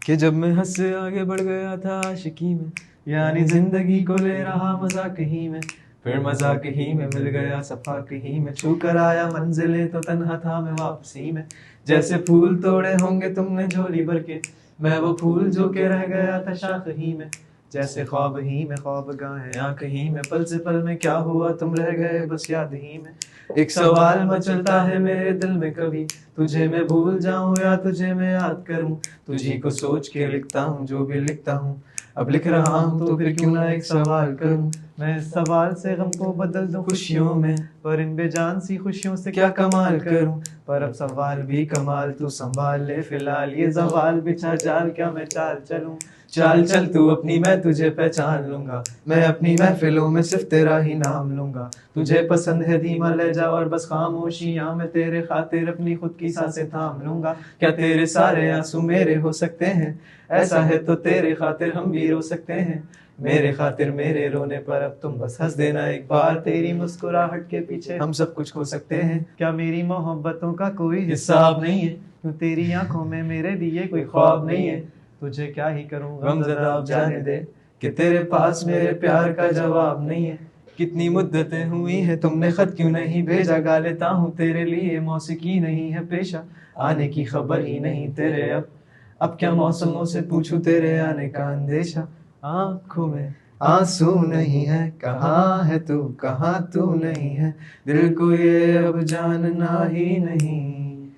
कि जब मैं हंस से आगे बढ़ गया था आशिकी में, यानी जिंदगी को ले रहा मजाक ही में, फिर मजाक ही में मिल गया सफाक ही में, छू कर आया मंजिले तो तन्हा था मैं वापसी में। जैसे फूल तोड़े होंगे तुमने झोली भर के, मैं वो फूल जो के रह गया था शाख ही में। जैसे ख्वाब ही में ख्वाब गाए आंख ही में, पल से पल में क्या हुआ तुम रह गए बस याद ही में। एक सवाल मचलता है मेरे दिल में कभी, तुझे मैं भूल जाऊं या तुझे मैं याद करूं। तुझी को सोच के लिखता हूँ जो भी लिखता हूँ, अब लिख रहा हूँ तो फिर क्यों ना एक सवाल करूं। मैं इस सवाल से गम को बदल दूं खुशियों में, पर इन बेजान सी खुशियों से क्या कमाल करूं। पर अब सवाल भी कमाल तू संभाल ले फिलहाल, ये सवाल बिछा जाल क्या मैं चाल चलूं। चाल चल तू अपनी मैं तुझे पहचान लूंगा, मैं अपनी महफिलों में सिर्फ तेरा ही नाम लूंगा। तुझे पसंद है धीमा लहजा और बस खामोशियां, मैं तेरे खातिर अपनी खुद की सांसें थाम लूंगा। क्या तेरे सारे आंसू मेरे हो सकते हैं, ऐसा है तो तेरे खातिर हम भी रो सकते हैं। मेरे खातिर मेरे रोने पर अब तुम बस हंस देना एक बार, तेरी मुस्कुराहट के पीछे हम सब कुछ खो सकते हैं। क्या मेरी मोहब्बतों का कोई हिसाब नहीं है, क्यों तेरी आंखों में मेरे लिए कोई ख्वाब नहीं है। तुझे क्या ही करूं गमज़दा अब जाने दे, कि तेरे पास मेरे प्यार का जवाब नहीं है। कितनी मुद्दतें हुई हैं तुमने खत क्यों नहीं भेजा, गा लेता हूँ तेरे लिए मौसीकी नहीं है पेशा। आने की खबर ही नहीं तेरे अब क्या मौसमों से पूछूं तेरे आने का अंदेशा। आंखों में आंसू नहीं है, कहाँ है तू कहाँ तू नहीं है, दिल को ये अब जानना ही नहीं,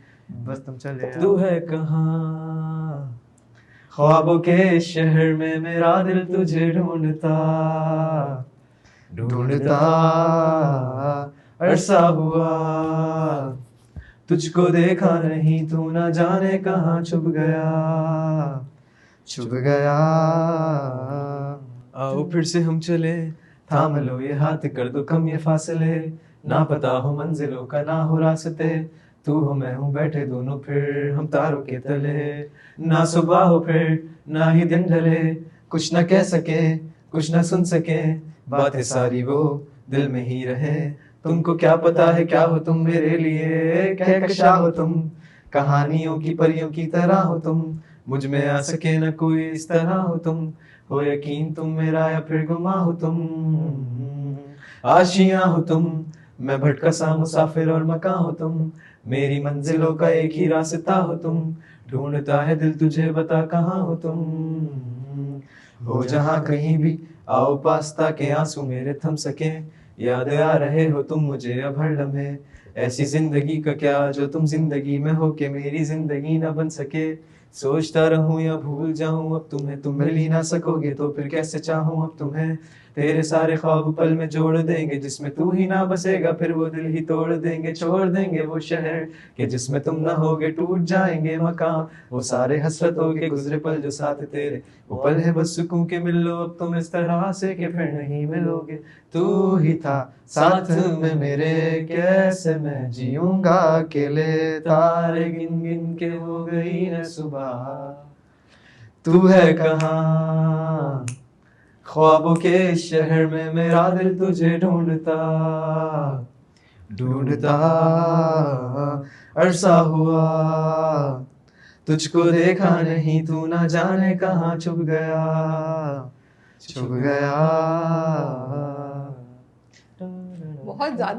बस तुम चले आओ। तू है कहाँ ख्वाबों के शहर में, मेरा दिल तुझे ढूंढता ढूंढता अरसा हुआ। तुझको देखा नहीं तू ना जाने कहाँ छुप गया छुप गया। आओ फिर से हम चले, थाम लो ये हाथ कर दो कम ये फासले, ना पता हो मंजिलों का ना हो रास्ते, तू हो मैं हूँ बैठे दोनों फिर हम तारों के तले। ना सुबह हो फिर ना ही दिन ढले, कुछ ना कह सके कुछ ना सुन सके, बातें सारी वो दिल में ही रहे। तुमको क्या पता है क्या हो तुम मेरे लिए, कहकशा हो तुम कहानियों की परियों की तरह हो तुम, मुझ में आ सके न कोई इस तरह हो तुम, हो यकीन तुम मेरा या फिर गुमा हो तुम। आशियां हो तुम, मैं भटका सा मुसाफिर और मकां हो तुम, मेरी मंजिलों का एक ही रास्ता हो तुम, ढूंढता है दिल तुझे बता कहाँ हो तुम। हो जहाँ कहीं भी आओ पास ताकि आंसू मेरे थम सके, याद आ रहे हो तुम मुझे अब हर लम्हे, ऐसी जिंदगी का क्या जो तुम जिंदगी में हो के मेरी जिंदगी ना बन सके। सोचता रहूं या भूल जाऊं अब तुम्हें, तुम मिल ही ना सकोगे तो फिर कैसे चाहूं अब तुम्हें। तेरे सारे ख्वाब पल में जोड़ देंगे, जिसमें तू ही ना बसेगा फिर वो दिल ही तोड़ देंगे, छोड़ देंगे वो शहर कि जिसमें तुम ना होगे, टूट जाएंगे मकान वो सारे हसरतों के गुजरे पल जो साथ तेरे, वो पल है बस सुकून के मिल लो अब तुम इस तरह से कि फिर नहीं मिलोगे। तू ही था साथ में मेरे, कैसे मैं जीऊंगा अकेले, तारे गिन गिन के हो गई है सुबह, तू है कहाँ ख्वाबों के इस शहर में, मेरा दिल तुझे ढूंढता ढूंढता अरसा हुआ। तुझको देखा नहीं तू ना जाने कहाँ छुप गया छुप गया। बहुत ज्यादा